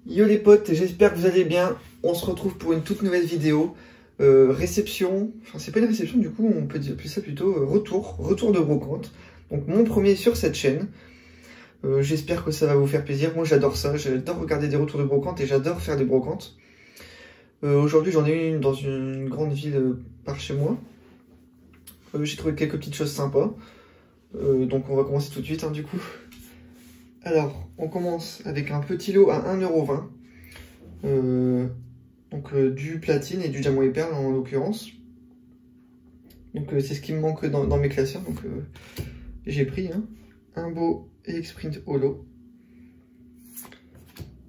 Yo les potes, j'espère que vous allez bien. On se retrouve pour une toute nouvelle vidéo. Réception, enfin c'est pas une réception du coup, on peut appeler ça plutôt retour de brocante. Donc mon premier sur cette chaîne. J'espère que ça va vous faire plaisir. Moi j'adore ça, j'adore regarder des retours de brocante et j'adore faire des brocantes. Aujourd'hui j'en ai eu une dans une grande ville par chez moi. J'ai trouvé quelques petites choses sympas. Donc on va commencer tout de suite du coup. Alors, on commence avec un petit lot à 1,20 €. Donc du platine et du diamant et perle en l'occurrence. Donc c'est ce qui me manque dans mes classeurs. Donc j'ai pris un beau EX-Print Holo.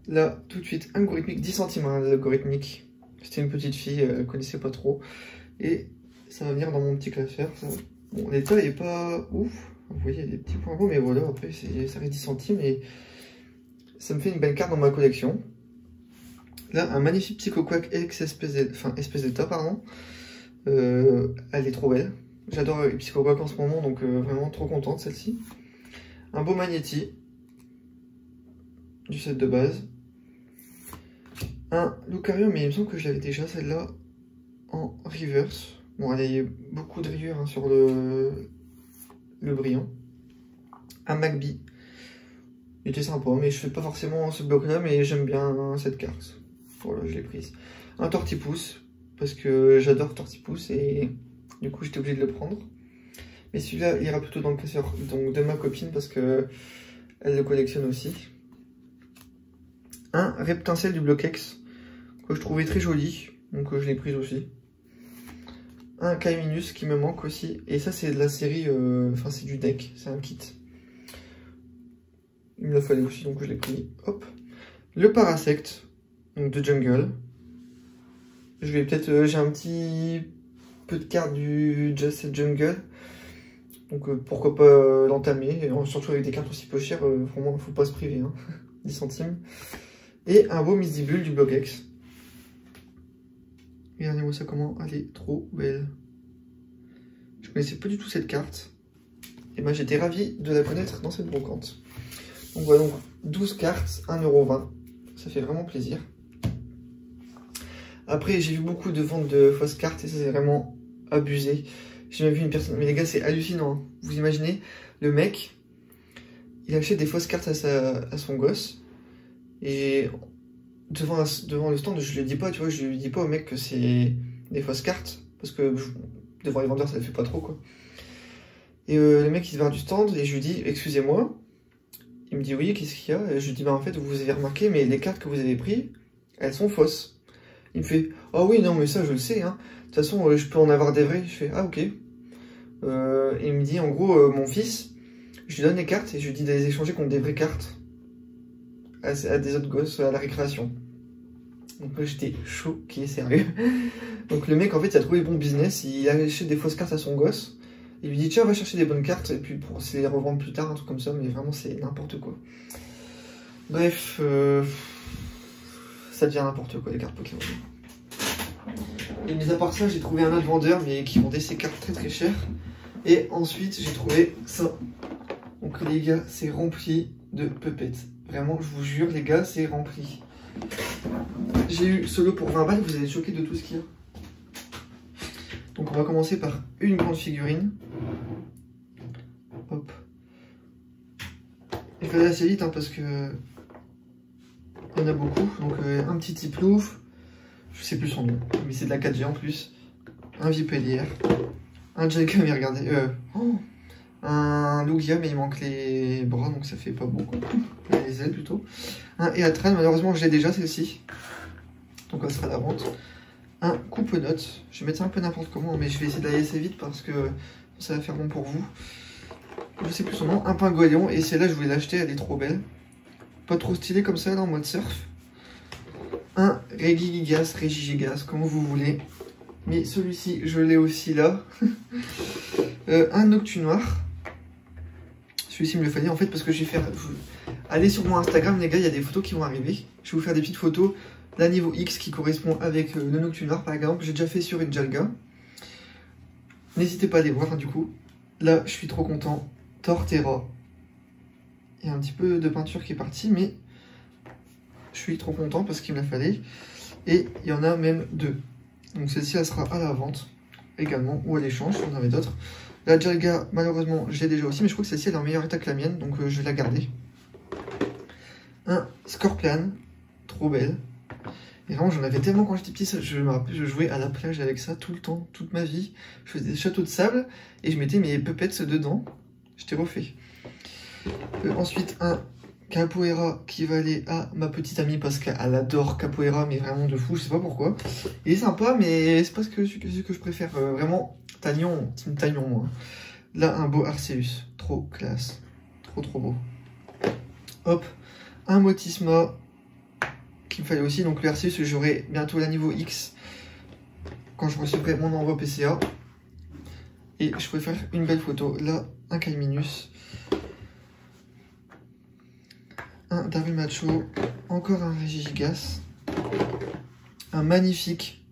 Là, tout de suite, un algorithmique, 10 centimes l'algorithmique. C'était une petite fille, elle ne connaissait pas trop. Et ça va venir dans mon petit classeur. Ça. Bon, l'état est pas ouf. Vous voyez, il y a des petits points rouges, mais voilà, après, ça reste 10 centimes et ça me fait une belle carte dans ma collection. Là, un magnifique Psycho Quack SPZ, pardon. Elle est trop belle. J'adore les Psycho Quack en ce moment, donc vraiment trop contente celle-ci. Un beau Magnéti du set de base. Un Lucario, mais il me semble que je l'avais déjà celle-là en reverse. Bon, elle a beaucoup de rayures sur le brillant. Un Magby. Il était sympa, mais je fais pas forcément ce bloc-là, mais j'aime bien cette carte. Voilà, je l'ai prise. Un Tortipousse, parce que j'adore Tortipousse et du coup j'étais obligé de le prendre. Mais celui-là, il ira plutôt dans le classeur donc, de ma copine, parce que elle le collectionne aussi. Un Reptincelle du Bloquex, que je trouvais très joli, donc je l'ai prise aussi. Un Kaiminus qui me manque aussi, et ça c'est de la série, enfin c'est du deck, c'est un kit. Il me l'a fallu aussi, donc je l'ai pris. Hop. Le Parasect, donc de Jungle. Je vais peut-être, j'ai un petit peu de cartes du Just Set Jungle, donc pourquoi pas l'entamer, surtout avec des cartes aussi peu chères, vraiment faut pas se priver, 10 centimes. Et un beau Misdibule du Bloquex. Regardez-moi ça comment, elle est trop belle. Je connaissais pas du tout cette carte, et moi j'étais ravi de la connaître dans cette brocante. Donc voilà, donc 12 cartes, 1,20 €, ça fait vraiment plaisir. Après, j'ai vu beaucoup de ventes de fausses cartes et ça c'est vraiment abusé. J'ai même vu une personne, mais les gars c'est hallucinant. Vous imaginez, le mec, il achète des fausses cartes à son gosse et devant le stand, je lui dis pas, tu vois, je lui dis pas au mec que c'est des fausses cartes parce que devant les vendeurs ça le fait pas trop quoi. Et le mec il se barre du stand et je lui dis excusez-moi. Il me dit oui, qu'est-ce qu'il y a? Et je lui dis bah en fait vous avez remarqué mais les cartes que vous avez prises, elles sont fausses. Il me fait ah oui non mais ça je le sais de toute façon je peux en avoir des vrais. Je fais ah ok. Il me dit en gros mon fils, je lui donne les cartes et je lui dis d'aller les échanger contre des vraies cartes à des autres gosses à la récréation. Donc là j'étais choqué, sérieux. Donc le mec en fait il a trouvé bon business, il a acheté des fausses cartes à son gosse. Il lui dit tiens va chercher des bonnes cartes et puis pour se les revendre plus tard, un truc comme ça, mais vraiment c'est n'importe quoi. Bref, ça devient n'importe quoi les cartes Pokémon. Et mis à part ça j'ai trouvé un autre vendeur mais qui vendait ses cartes très très chères. Et ensuite j'ai trouvé ça. Donc les gars c'est rempli de puppets. Vraiment je vous jure les gars c'est rempli. J'ai eu ce lot pour 20 balles, vous allez être choqués de tout ce qu'il y a. Donc on va commencer par une grande figurine. Hop. Je vais aller assez vite parce que il y en a beaucoup. Donc un petit Tiplouf, je sais plus son nom, mais c'est de la 4G en plus. Un Vipellière, un Jacob, mais regardez, un Lugia, mais il manque les bras donc ça fait pas beaucoup. Les ailes plutôt. Un Eatran, malheureusement je l'ai déjà celle-ci. Donc elle sera à la vente. Un Coupe-Note, je vais mettre ça un peu n'importe comment, mais je vais essayer d'aller assez vite parce que ça va faire bon pour vous. Je sais plus son nom, un Pingouin, et celle-là je voulais l'acheter, elle est trop belle. Pas trop stylée comme ça, là, en mode surf. Un Regigigas, comme vous voulez. Mais celui-ci, je l'ai aussi là. Un Noctunoir. Celui-ci me le fallait en fait parce que je vais faire... Allez sur mon Instagram les gars, il y a des photos qui vont arriver. Je vais vous faire des petites photos. La niveau X qui correspond avec le Noctunoir par exemple. J'ai déjà fait sur une Jalga. N'hésitez pas à aller voir du coup. Là, je suis trop content. Torterra. Il y a un petit peu de peinture qui est partie, mais Je suis trop content parce qu'il me la fallait. Et il y en a même 2. Donc celle-ci, elle sera à la vente également, ou à l'échange, si on en avait d'autres. La Jelga, malheureusement, je l'ai déjà aussi, mais je crois que celle-ci, elle est en meilleur état que la mienne, donc je vais la garder. Un Scorpion, trop belle. Et vraiment, j'en avais tellement quand j'étais petit, je me rappelle, je jouais à la plage avec ça tout le temps, toute ma vie. Je faisais des châteaux de sable, et je mettais mes puppets dedans. Je t'ai refait. Ensuite, un Capoeira qui va aller à ma petite amie parce qu'elle adore Capoeira, mais vraiment de fou, je sais pas pourquoi. Il est sympa, mais c'est pas ce que je préfère. Vraiment, Tagnon, team Tagnon, moi. Là, un beau Arceus, trop classe, trop beau. Hop, un Motisma qu'il me fallait aussi. Donc le Arceus, j'aurai bientôt la niveau X quand je recevrai mon envoi PCA. Et je préfère une belle photo. Là, un Calminus. Un Darwin Macho, encore un Regigigas, un magnifique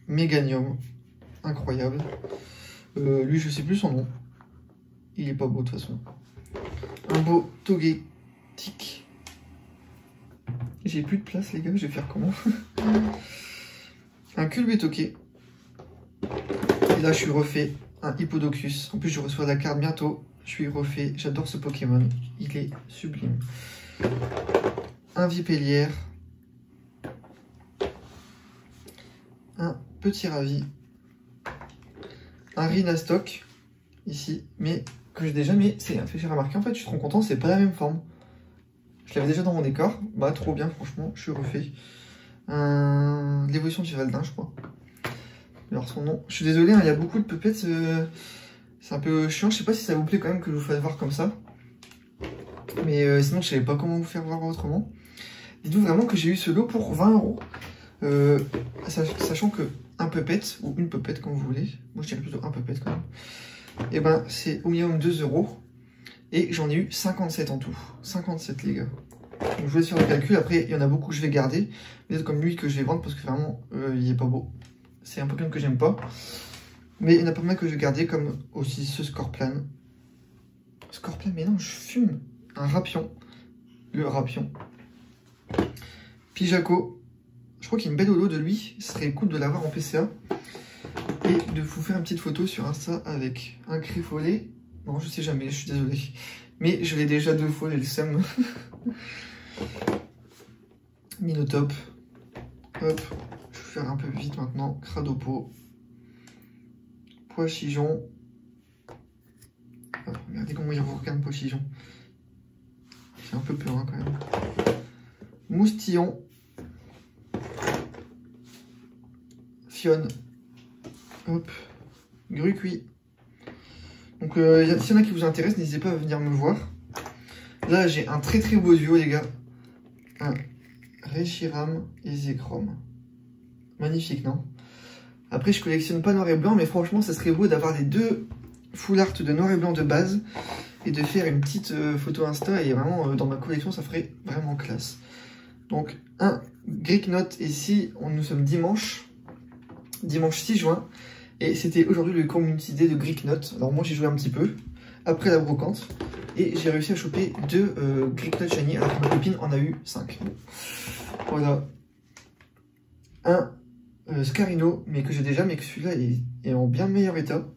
Méganium, incroyable. Lui, je sais plus son nom, il est pas beau de toute façon. Un beau Togetic. J'ai plus de place, les gars, je vais faire comment? Un Culbetoke. Et là, je suis refait un Hippodocus. En plus, je reçois la carte bientôt. Je suis refait, j'adore ce Pokémon, il est sublime. Un Vipellière, un petit Ravi, un Rhinastock, ici, mais que j'ai déjà, mais c'est fait, j'ai remarqué, en fait, je suis trop content, c'est pas la même forme. Je l'avais déjà dans mon décor, bah trop bien, franchement, je suis refait. L'évolution du Valdin, je crois. Alors son nom, je suis désolé, hein, il y a beaucoup de puppets. C'est un peu chiant, je sais pas si ça vous plaît quand même que je vous fasse voir comme ça. Mais sinon je savais pas comment vous faire voir autrement. Dites-vous vraiment que j'ai eu ce lot pour 20 €. Sachant que un puppet, ou une puppet comme vous voulez, moi je dirais plutôt un puppet quand même. Et ben c'est au minimum 2 €. Et j'en ai eu 57 en tout. 57 les gars. Donc je vous laisse faire le calcul, après il y en a beaucoup que je vais garder. Peut-être comme lui que je vais vendre parce que vraiment il est pas beau. C'est un Pokémon que j'aime pas. Mais il y en a pas mal que je vais garder, comme aussi ce Scorpion. Scorpion, mais non, je fume. Un Rapion. Le Rapion. Pijaco. Je crois qu'il y a une belle holo de lui. Ce serait cool de l'avoir en PCA. Et de vous faire une petite photo sur Insta avec un Griffolet. Non, je sais jamais, je suis désolé. Mais je l'ai déjà 2 fois, j'ai le seum. Minotop. Hop. Je vais faire un peu vite maintenant. Cradopo. Poichigeon. Oh, regardez comment il regarde Poichigeon. J'ai un peu peur hein, quand même. Moustillon. Fionne. Hop. Grucuit. Donc s'il y en a qui vous intéressent, n'hésitez pas à venir me voir. Là j'ai un très beau duo les gars. Un Reshiram et Zekrom. Magnifique non? Après je collectionne pas noir et blanc, mais franchement ça serait beau d'avoir les 2 full art de noir et blanc de base et de faire une petite photo Insta, et vraiment dans ma collection ça ferait vraiment classe. Donc un Greek Note, et ici nous sommes dimanche 6 juin, et c'était aujourd'hui le community day de Greek Note. Alors moi j'ai joué un petit peu après la brocante et j'ai réussi à choper 2 Greek Note shiny alors que ma copine en a eu 5. Voilà. Un Scarino, mais que j'ai déjà, mais que celui-là est en bien meilleur état.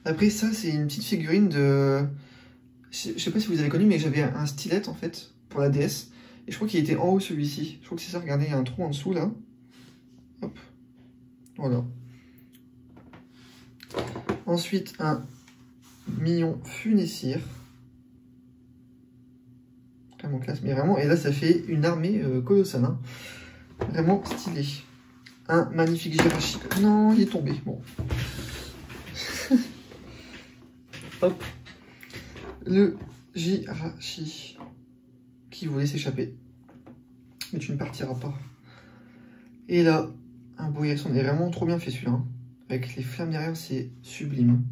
Après ça, c'est une petite figurine de... Je sais pas si vous avez connu, mais j'avais un stylet en fait, pour la DS. Et je crois qu'il était en haut celui-ci. Je crois que c'est ça, regardez, il y a un trou en dessous là. Hop. Voilà. Ensuite, un mignon Funessir. Vraiment classe, mais vraiment, et là ça fait une armée colossale. Hein. Vraiment stylé. Un magnifique Jirachi. Non, il est tombé. Bon. Hop. Le Jirachi qui voulait s'échapper. Mais tu ne partiras pas. Et là, un beau hérisson. Il est vraiment trop bien fait celui-là. Hein. Avec les flammes derrière, c'est sublime.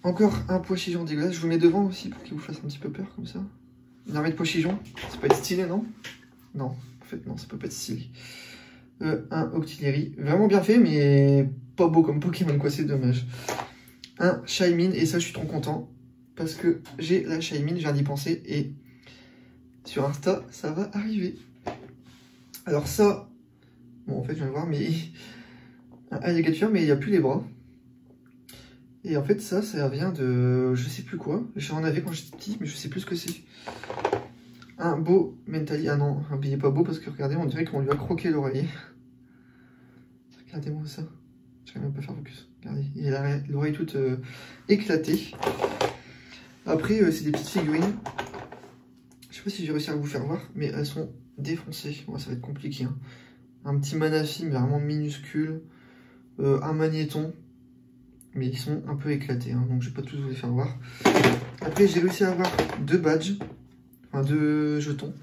Encore un Poichigeon dégueulasse. Je vous mets devant aussi pour qu'il vous fasse un petit peu peur comme ça. Une armée de Poichigeon. Ça peut être stylé, non? Non, en fait non, ça peut pas être stylé. Un Octillery, vraiment bien fait, mais pas beau comme Pokémon, quoi, c'est dommage. Un Shaymin, et ça je suis trop content, parce que j'ai la Shaymin, je viens d'y penser, et sur Insta, ça va arriver. Alors ça, bon en fait je viens de voir, mais un alligator, mais il n'y a plus les bras. Et en fait ça vient de je sais plus quoi. J'en avais quand j'étais petit, mais je sais plus ce que c'est. Un beau mentali. Ah non, il n'est pas beau parce que regardez, on dirait qu'on lui a croqué l'oreiller. Regardez-moi ça. Je ne vais même pas faire focus. Regardez, il a l'oreille toute éclatée. Après, c'est des petites figurines. Je sais pas si j'ai réussi à vous faire voir, mais elles sont défoncées. Ouais, ça va être compliqué. Hein. Un petit Manafi, mais vraiment minuscule. Un magnéton. Mais ils sont un peu éclatés, hein, donc je vais pas tous vous les faire voir. Après, j'ai réussi à avoir 2 badges. Enfin, 2 jetons.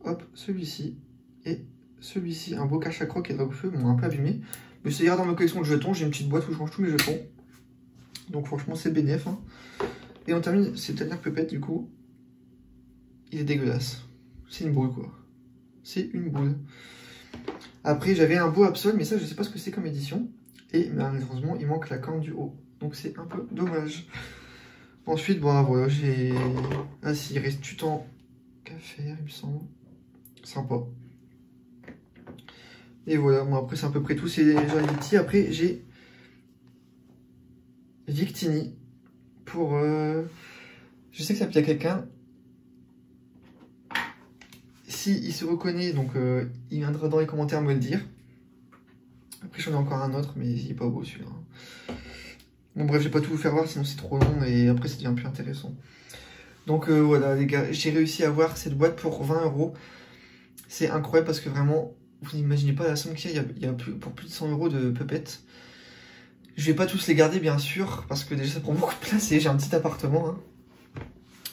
Hop, celui-ci. Et celui-ci, un beau cache à croc et drague-feu, bon, un peu abîmé. Mais c'est hier dans ma collection de jetons, j'ai une petite boîte où je range tous mes jetons. Donc franchement, c'est bénéf. Hein. Et on termine, c'est peut-être Pupette du coup. Il est dégueulasse. C'est une boule quoi. C'est une boule. Après, j'avais un beau Absol, mais ça, je sais pas ce que c'est comme édition. Et malheureusement, il manque la corne du haut. Donc c'est un peu dommage. Ensuite, bon, voilà, j'ai... Ah si, il reste du temps qu'à faire, il me semble. Sympa. Et voilà, bon, après c'est à peu près tout, c'est les Victi. Après, j'ai Victini pour... Je sais que ça plaît à quelqu'un. Si il se reconnaît, donc il viendra dans les commentaires me le dire. Après, j'en ai encore un autre, mais il est pas beau celui-là. Bon bref, je vais pas tout vous faire voir, sinon c'est trop long et après ça devient plus intéressant. Donc voilà les gars, j'ai réussi à avoir cette boîte pour 20 €. C'est incroyable parce que vraiment, vous n'imaginez pas la somme qu'il y a. Il y a pour plus de 100 € de pupettes. Je vais pas tous les garder bien sûr, parce que déjà ça prend beaucoup de place et j'ai un petit appartement. Hein.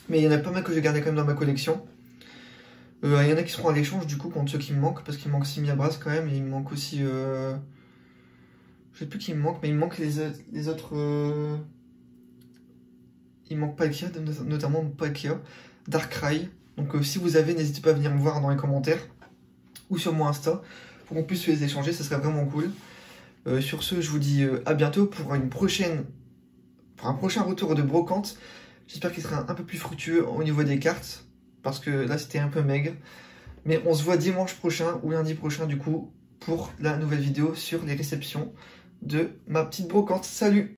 Mais il y en a pas mal que je vais garder quand même dans ma collection. Il y en a qui seront à l'échange du coup contre ceux qui me manquent, parce qu'il me manque 6 Miabras quand même, et il me manque aussi... Je sais plus qui me manque, mais il me manque les autres... Il me manque Palkia, notamment Palkia, Darkrai. Donc si vous avez, n'hésitez pas à venir me voir dans les commentaires, ou sur mon Insta, pour qu'on puisse les échanger, ça serait vraiment cool. Sur ce, je vous dis à bientôt pour un prochain retour de brocante. J'espère qu'il sera un peu plus fructueux au niveau des cartes, parce que là c'était un peu maigre. Mais on se voit dimanche prochain ou lundi prochain du coup pour la nouvelle vidéo sur les réceptions de ma petite brocante. Salut!